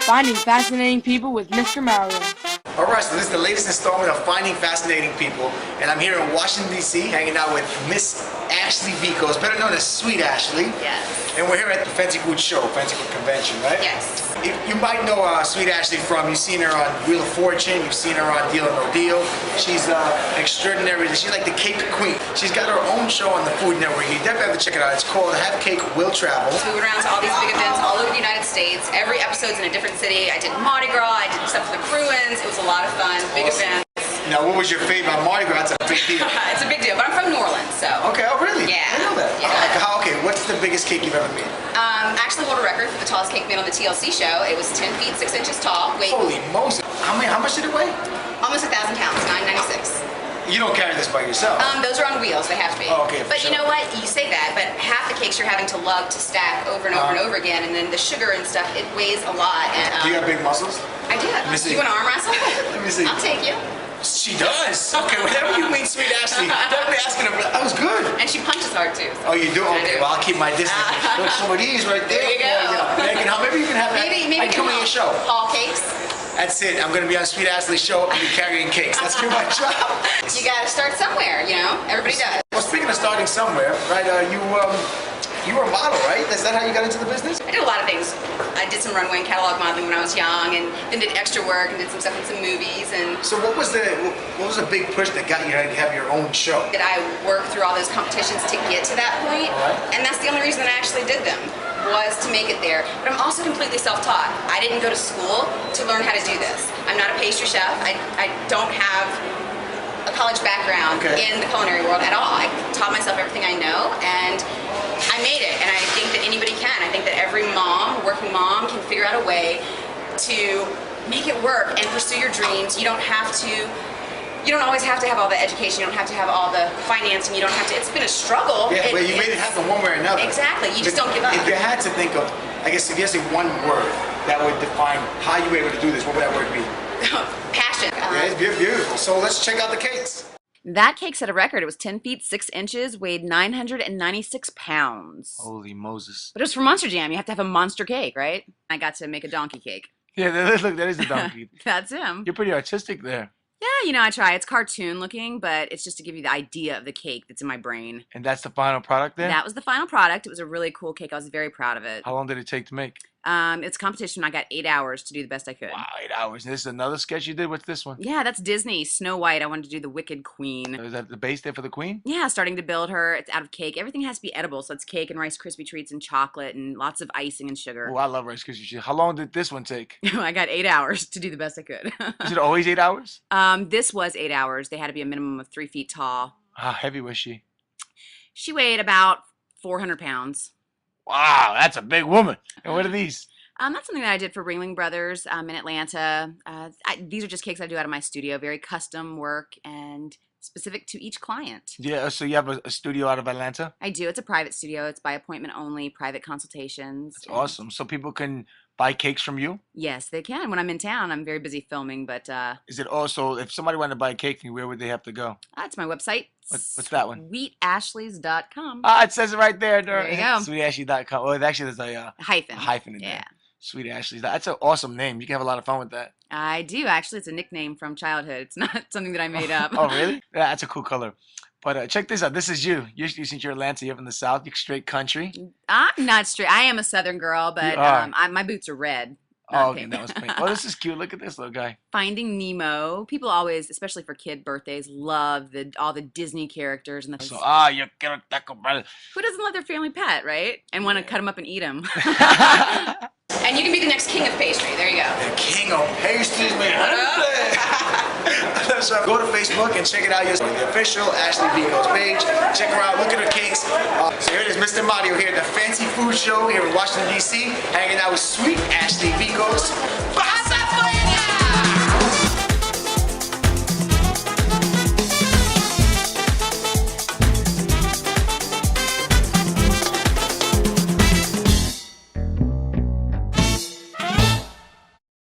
Finding Fascinating People with Mr. Mario. Alright, so this is the latest installment of Finding Fascinating People, and I'm here in Washington, D.C., hanging out with Miss Ashley Vicos, better known as Sweet Ashley. Yes. And we're here at the Fancy Food Show, Fancy Food Convention, right? Yes. You might know Sweet Ashley from, you've seen her on Wheel of Fortune, you've seen her on Deal or No Deal. She's extraordinary, she's like the cake queen. She's got her own show on the Food Network. You definitely have to check it out. It's called Have Cake Will Travel. So we went around to all these big events all over the United States. Every episode's in a different city. I did Mardi Gras, I did stuff for the Bruins. It was a lot of fun, big events. Now, what was your favorite? Mardi Gras, that's a big deal. It's a big deal, but I'm from New Orleans, so. Okay, oh really? Yeah. I know that. Yeah. Okay, what's the biggest cake you've ever made? Actually hold a record for the tallest cake made on the TLC show. It was 10 feet, 6 inches tall. Weight Holy Moses. How much did it weigh? almost 1,000 pounds, 996. You don't carry this by yourself. Those are on wheels, they have to be. Oh, okay, but you know what? You say that, but half the cakes you're having to lug to stack over and over and over again, and then the sugar and stuff, it weighs a lot. And, do you have big muscles? I do. Let me see. You want to arm wrestle? Let me see. I'll take you. She does. Okay, whatever you mean, Sweet Ashley. Definitely asking her. That was good. And she punches hard too. Oh, you do? Okay, well, I'll keep my distance. Look, some of these right there. There you go. Maybe you can have that. Maybe I come on your show. Haul cakes. That's it. I'm going to be on Sweet Ashley's show and be carrying cakes. That's pretty much job. You got to start somewhere, you know? Everybody does. Well, speaking of starting somewhere, right, you were a model, right? Is that how you got into the business? I did a lot of things. I did some runway and catalog modeling when I was young, and then did extra work and did some stuff in some movies. And so what was the big push that got you to have your own show? that I worked through all those competitions to get to that point, and that's the only reason that I actually did them, was to make it there. But I'm also completely self-taught. I didn't go to school to learn how to do this. I'm not a pastry chef. I don't have a college background in the culinary world at all. I taught myself everything I know, and I made it, and I think that anybody can. I think that every mom, working mom, can figure out a way to make it work and pursue your dreams. You don't always have to have all the education, you don't have to have all the financing, you don't have to, it's been a struggle. Yeah, but you made it happen one way or another. Exactly, you just don't give up. If you had to think of, I guess if you had to say one word that would define how you were able to do this, what would that word be? Passion. Yeah, it's beautiful. So let's check out the cakes. That cake set a record. It was 10 feet, 6 inches, weighed 996 pounds. Holy Moses. But it was for Monster Jam. You have to have a monster cake, right? I got to make a donkey cake. Yeah, look, that is a donkey. That's him. You're pretty artistic there. Yeah, you know, I try. It's cartoon looking, but it's just to give you the idea of the cake that's in my brain. And that's the final product there? That was the final product. It was a really cool cake. I was very proud of it. How long did it take to make? It's a competition. I got 8 hours to do the best I could. Wow, 8 hours. This is another sketch you did? What's this one? Yeah, that's Disney. Snow White. I wanted to do the Wicked Queen. Is that the base there for the queen? Yeah, starting to build her. It's out of cake. Everything has to be edible, so it's cake and Rice Krispie treats and chocolate and lots of icing and sugar. Oh, I love Rice Krispie treats. How long did this one take? I got 8 hours to do the best I could. Is it always 8 hours? This was 8 hours. They had to be a minimum of 3 feet tall. How heavy was she? She weighed about 400 pounds. Wow, that's a big woman. And what are these? That's something that I did for Ringling Brothers in Atlanta. These are just cakes I do out of my studio, very custom work and specific to each client. Yeah, so you have a studio out of Atlanta? I do. It's a private studio. It's by appointment only, private consultations. That's awesome. So people can buy cakes from you? Yes, they can. When I'm in town, I'm very busy filming, but... Is it also, if somebody wanted to buy a cake from you, where would they have to go? That's my website. What's that one? SweetAshleys.com. Ah, it says it right there. There you go. SweetAshleys.com. Well, actually, there's a hyphen in there. Yeah. Sweet Ashley. That's an awesome name. You can have a lot of fun with that. I do. Actually, it's a nickname from childhood. It's not something that I made up. Oh, really? Yeah, that's a cool color. But check this out. This is you. Since you're Atlanta, you're from the South. You're straight country. I'm not straight. I am a Southern girl, but my boots are red. Oh, okay. That was pink. Oh, this is cute. Look at this little guy. Finding Nemo. People always, especially for kid birthdays, love all the Disney characters. And So, you quiero taco, brother. Who doesn't love their family pet, right? And want to cut them up and eat them. And you can be the next king of pastry. There you go. The king of pastries, man. So go to Facebook and check it out. The official Ashley Vicos page. Check her out. Look at her cakes. So here it is, Mr. Mario here at the Fancy Food Show here in Washington, D.C. Hanging out with Sweet Ashley Vicos. Bye!